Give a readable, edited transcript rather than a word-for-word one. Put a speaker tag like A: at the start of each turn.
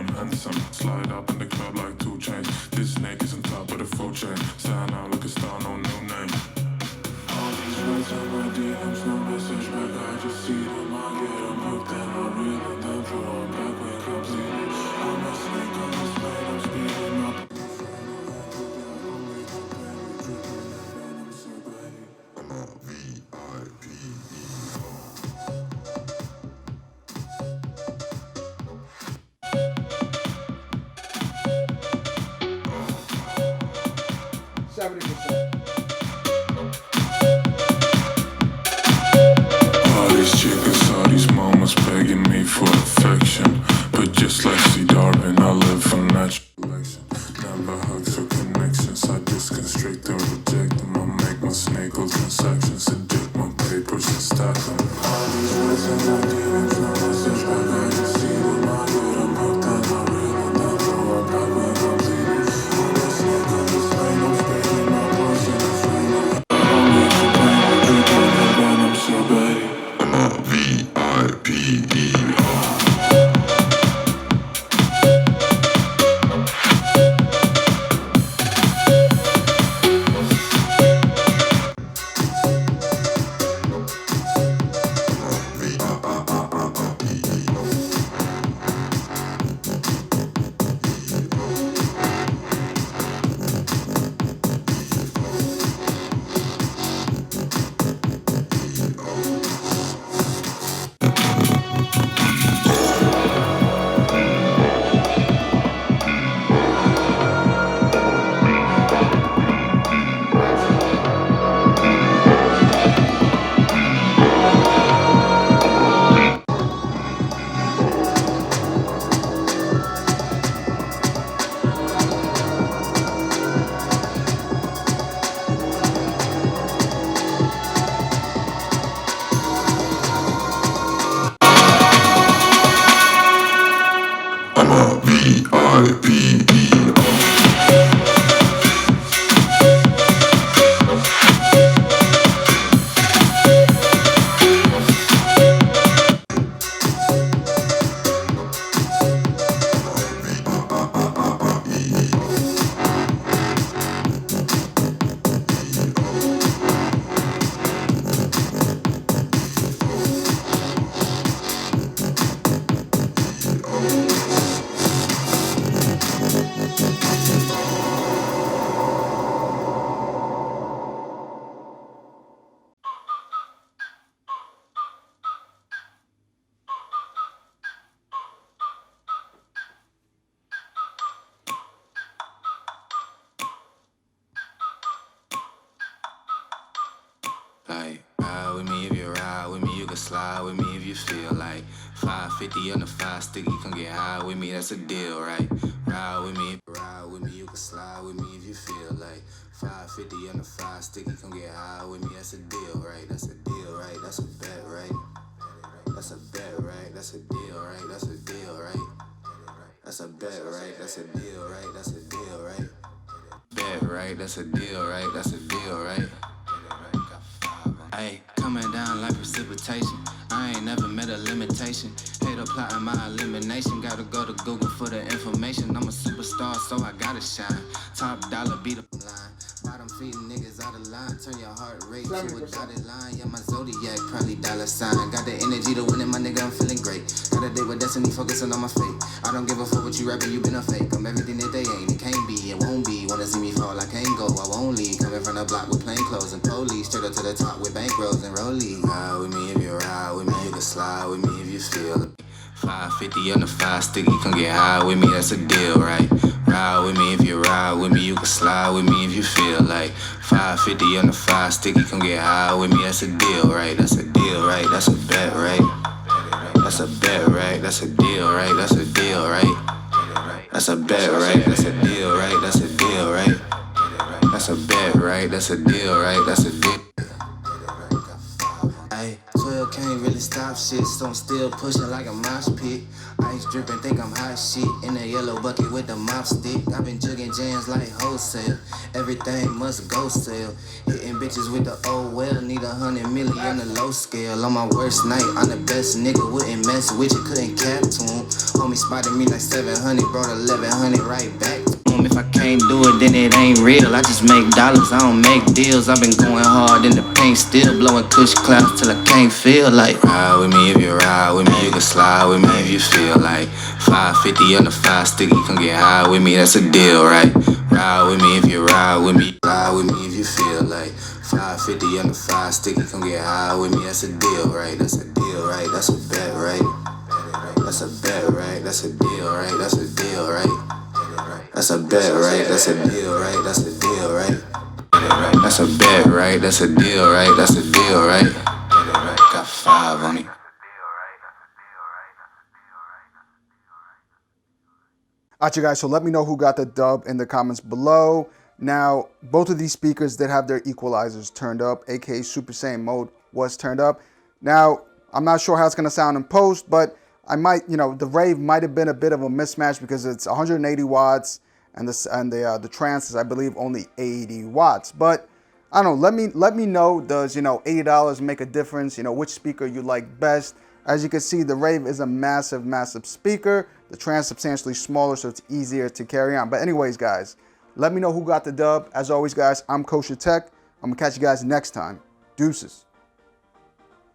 A: I'm handsome. Slide up in the club like 2 chains. This snake is on top of the full chain. Stand out like a star, no new name. All these words on my DMs, no message back. I just see them, I get them hooked and I reel them. Then throw them back when it comes in. I'm a snake on this plane, I'm speeding up. All these chicks, all these mamas begging me for affection. But just like C. Darwin, I live for natural selection. Never hugs or connections, I disconstrict or reject them. I make my snake old transactions, eject my papers and stack them. All these words in my DMs, no message back. I just see them, I get them hooked and I reel them. Then throw them back when it comes in. I'm a snake on this lane, I'm speeding my voice in the flame. I don't need to play my drink on the gun, I'm so bad. I'm a V-I-P-E.
B: Like, ride with me if you ride with me, you can slide with me if you feel like 550 on the 5 sticky, come get high with me, that's a deal, right? Ride with me, you can slide with me if you feel like 550 on the 5 sticky, come get high with me, that's a deal, right? That's a deal, right? That's a bet, right? That's a bet, right? That's a deal, right? That's a deal, right? That's a bet, right? That's a deal, right? That's a deal, right? Bet, right? That's a deal, right? That's a deal, right? Ayy, coming down like precipitation. I ain't never met a limitation. Hate plotting my elimination. Gotta go to Google for the information. I'm a superstar, so I gotta shine. Top dollar, beat up line. Bottom feeding niggas out of line. Turn your heart rate to a dotted line. Yeah, my zodiac probably dollar sign. Got the energy to win it, my nigga, I'm feeling great. Got a day with destiny, focusing on my fate. I don't give a fuck what you rapping, you been a fake. I'm everything that they ain't, it can't be, it won't be. Wanna see me fall, I can't go, I won't leave. Coming from the block with plain clothes and police. Straight up to the top with bankrolls and rollies. Ride with me if you ride with me, you can slide with me if you feel it. 550 on the 5 sticky, come get high with me, that's a deal, right? Ride with me if you ride with me, you can slide with me if you feel like 550 on the 5 sticky, come get high with me, that's a deal, right? That's a deal, right? That's a bet, right? That's a bet, right? That's a deal, right? That's a deal, right? That's a bet, right? That's a deal, right? That's a deal, right? That's a bet, right? That's a deal, right? That's a deal. Ay, 12 can't really stop shit. shit, so I'm still pushing like a mosh pit. Ice dripping, think I'm hot shit. In a yellow bucket with the mop stick. I've been jugging jams like wholesale. Everything must go sell. Hitting bitches with the old well. Need 100 million on the low scale. On my worst night, I'm the best nigga. Wouldn't mess with you, couldn't cap to him. Homie spotted me like 700, brought 1100 right back. If I can't do it, then it ain't real. I just make dollars, I don't make deals. I've been going hard in the paint, still blowing kush clouds till I can't feel like. Ride with me if you ride with me, you can slide with me if you feel like. 550 on the 5 sticky, come get high with me, that's a deal, right? Ride with me if you ride with me, ride with me if you feel like. 550 on the 5 sticky, come get high with me, that's a deal, right? That's a deal, right? That's a bet, right? That's a bet, right? That's a deal, right? That's a deal, right? That's a bet, right? That's a deal, right? That's a deal, right? That's a bet, right? That's a deal, right? That's a deal, right? Got 5 on it.
C: Alright, you guys, so let me know who got the dub in the comments below. Now, both of these speakers did have their equalizers turned up, aka Super Saiyan mode was turned up. Now, I'm not sure how it's going to sound in post, but I might, the Rave might have been a bit of a mismatch because it's 180 watts and the Trance is, I believe, only 80 watts. But I don't know. Let me know. Does $80 make a difference? Which speaker you like best? As you can see, the Rave is a massive, massive speaker. The Trance substantially smaller, so it's easier to carry on. But anyways, guys, let me know who got the dub. As always, guys, I'm KosherTech. I'm gonna catch you guys next time. Deuces.